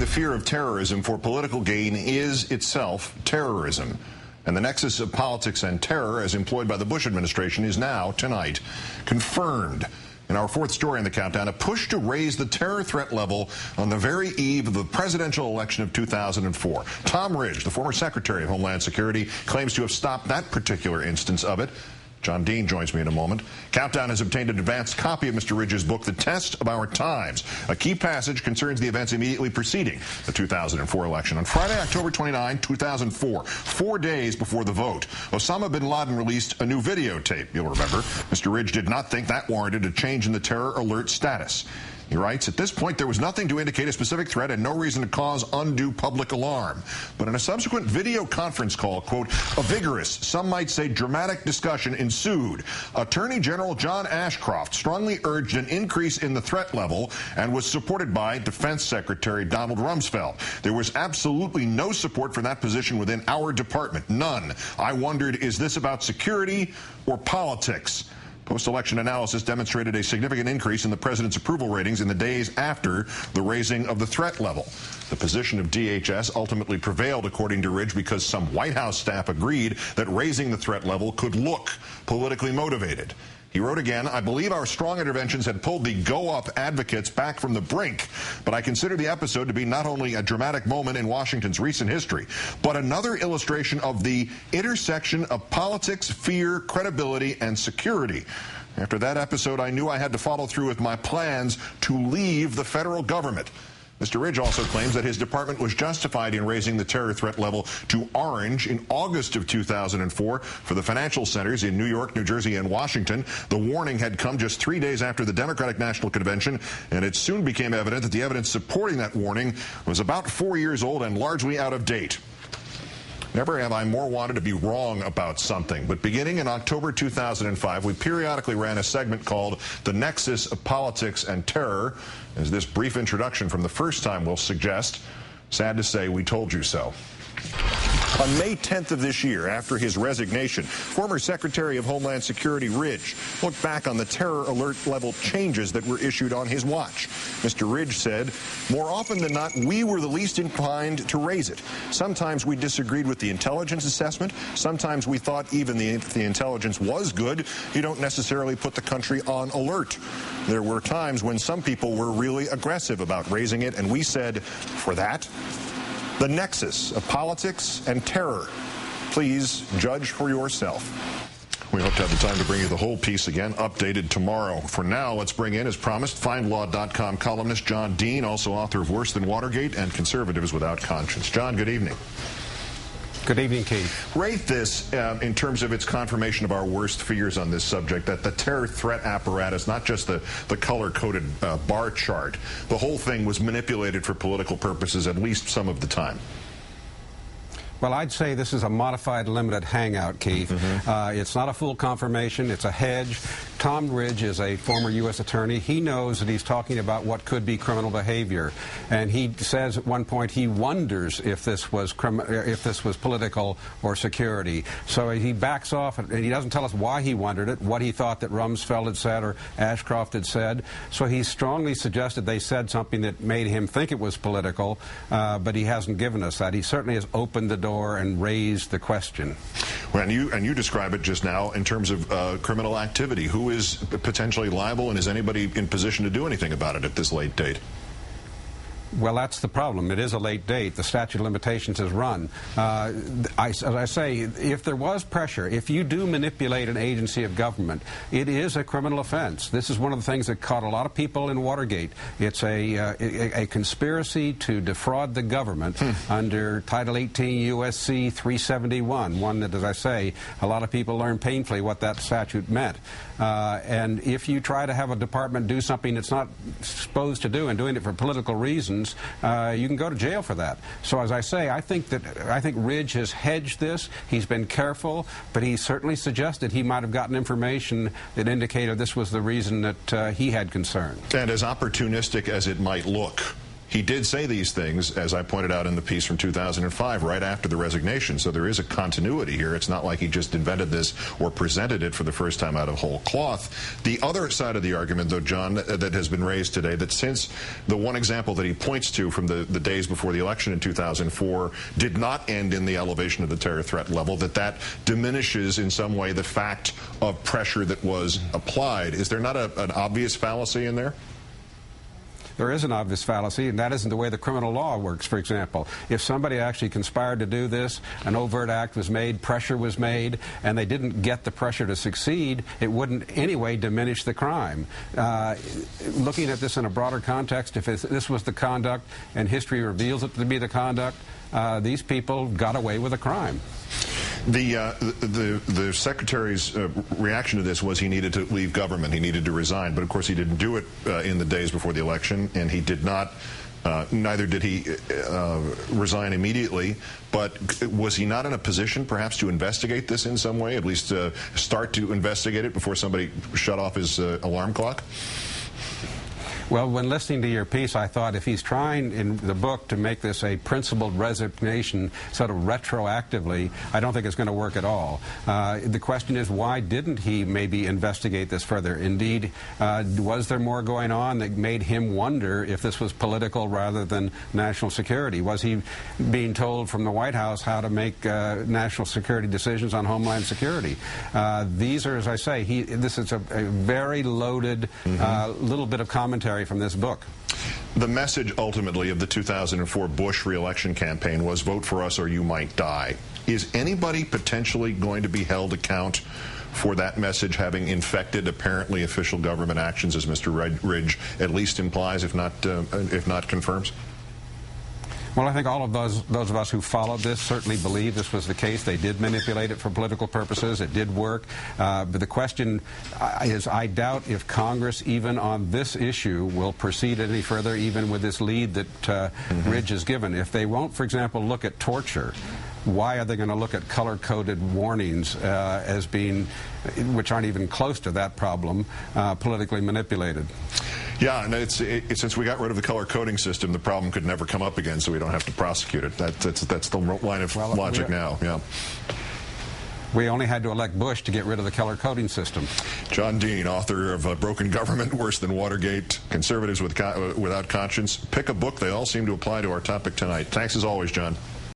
fear of terrorism for political gain is itself terrorism. And the nexus of politics and terror, as employed by the Bush administration, is now, tonight, confirmed. In our fourth story in the countdown, a push to raise the terror threat level on the very eve of the presidential election of 2004. Tom Ridge, the former Secretary of Homeland Security, claims to have stopped that particular instance of it. John Dean joins me in a moment. Countdown has obtained an advanced copy of Mr. Ridge's book, The Test of Our Times. A key passage concerns the events immediately preceding the 2004 election. On Friday, October 29, 2004, 4 days before the vote, Osama bin Laden released a new videotape. You'll remember, Mr. Ridge did not think that warranted a change in the terror alert status. He writes, at this point, there was nothing to indicate a specific threat and no reason to cause undue public alarm. But in a subsequent video conference call, quote, a vigorous, some might say dramatic discussion ensued. Attorney General John Ashcroft strongly urged an increase in the threat level and was supported by Defense Secretary Donald Rumsfeld. There was absolutely no support for that position within our department. None. I wondered, is this about security or politics? Post-election analysis demonstrated a significant increase in the president's approval ratings in the days after the raising of the threat level. The position of DHS ultimately prevailed, according to Ridge, because some White House staff agreed that raising the threat level could look politically motivated. He wrote again, I believe our strong interventions had pulled the go-up advocates back from the brink, but I consider the episode to be not only a dramatic moment in Washington's recent history, but another illustration of the intersection of politics, fear, credibility, and security. After that episode, I knew I had to follow through with my plans to leave the federal government. Mr. Ridge also claims that his department was justified in raising the terror threat level to orange in August of 2004 for the financial centers in New York, New Jersey, and Washington. The warning had come just 3 days after the Democratic National Convention, and it soon became evident that the evidence supporting that warning was about 4 years old and largely out of date. Never have I more wanted to be wrong about something, but beginning in October 2005, we periodically ran a segment called The Nexus of Politics and Terror, as this brief introduction from the first time will suggest. Sad to say, we told you so. On May 10th of this year, after his resignation, former Secretary of Homeland Security Ridge looked back on the terror alert level changes that were issued on his watch. Mr. Ridge said, more often than not, we were the least inclined to raise it. Sometimes we disagreed with the intelligence assessment. Sometimes we thought even if the intelligence was good, you don't necessarily put the country on alert. There were times when some people were really aggressive about raising it, and we said, for that, the nexus of politics and terror. Please judge for yourself. We hope to have the time to bring you the whole piece again, updated tomorrow. For now, let's bring in, as promised, FindLaw.com columnist John Dean, also author of Worse Than Watergate and Conservatives Without Conscience. John, good evening. Good evening, Keith. Rate this in terms of its confirmation of our worst fears on this subject, that the terror threat apparatus, not just the color-coded bar chart, the whole thing was manipulated for political purposes at least some of the time. Well, I'd say this is a modified limited hangout, Keith. It's not a full confirmation. It's a hedge. Tom Ridge is a former U.S. attorney. He knows that he's talking about what could be criminal behavior. And he says at one point he wonders if this was political or security. So he backs off, and he doesn't tell us why he wondered it, what he thought that Rumsfeld had said or Ashcroft had said. So he strongly suggested they said something that made him think it was political, but he hasn't given us that. He certainly has opened the door and raised the question. Well, and you describe it just now in terms of criminal activity. Who is potentially liable, and is anybody in position to do anything about it at this late date? Well, that's the problem. It is a late date. The statute of limitations has run. As I say, if there was pressure, if you do manipulate an agency of government, it is a criminal offense. This is one of the things that caught a lot of people in Watergate. It's a conspiracy to defraud the government under Title 18 U.S.C. 371, one that, as I say, a lot of people learned painfully what that statute meant. And if you try to have a department do something it's not supposed to do and doing it for political reasons, you can go to jail for that. So as I say, I think Ridge has hedged this. He's been careful, but he certainly suggested he might have gotten information that indicated this was the reason that he had concern. And as opportunistic as it might look, he did say these things, as I pointed out in the piece from 2005, right after the resignation. So there is a continuity here. It's not like he just invented this or presented it for the first time out of whole cloth. The other side of the argument, though, John, that has been raised today, that since the one example that he points to from the days before the election in 2004 did not end in the elevation of the terror threat level, that diminishes in some way the fact of pressure that was applied. Is there not an obvious fallacy in there? There is an obvious fallacy, and that isn't the way the criminal law works, for example. If somebody actually conspired to do this, an overt act was made, pressure was made, and they didn't get the pressure to succeed, it wouldn't anyway diminish the crime. Looking at this in a broader context, if this was the conduct and history reveals it to be the conduct, these people got away with a crime. The Secretary's reaction to this was he needed to leave government. He needed to resign. But, of course, he didn't do it in the days before the election, and he did not, neither did he resign immediately. But was he not in a position, perhaps, to investigate this in some way, at least start to investigate it before somebody shut off his alarm clock? Well, when listening to your piece, I thought if he's trying in the book to make this a principled resignation sort of retroactively, I don't think it's going to work at all. The question is, why didn't he maybe investigate this further? Indeed, was there more going on that made him wonder if this was political rather than national security? Was he being told from the White House how to make national security decisions on homeland security? These are, as I say, this is a very loaded little bit of commentary from this book. The message ultimately of the 2004 Bush re-election campaign was vote for us or you might die. Is anybody potentially going to be held account for that message having infected apparently official government actions, as Mr. Ridge at least implies, if not confirms? Well, I think all of those of us who followed this certainly believe this was the case. They did manipulate it for political purposes. It did work. But the question is, I doubt if Congress, even on this issue, will proceed any further, even with this lead that Ridge has given. If they won't, for example, look at torture, why are they going to look at color-coded warnings as being, which aren't even close to that problem, politically manipulated? Yeah, and since we got rid of the color coding system, the problem could never come up again, so we don't have to prosecute it. That's the line of logic now. Yeah. We only had to elect Bush to get rid of the color coding system. John Dean, author of Broken Government, Worse Than Watergate, Conservatives Without Conscience. Pick a book. They all seem to apply to our topic tonight. Thanks as always, John.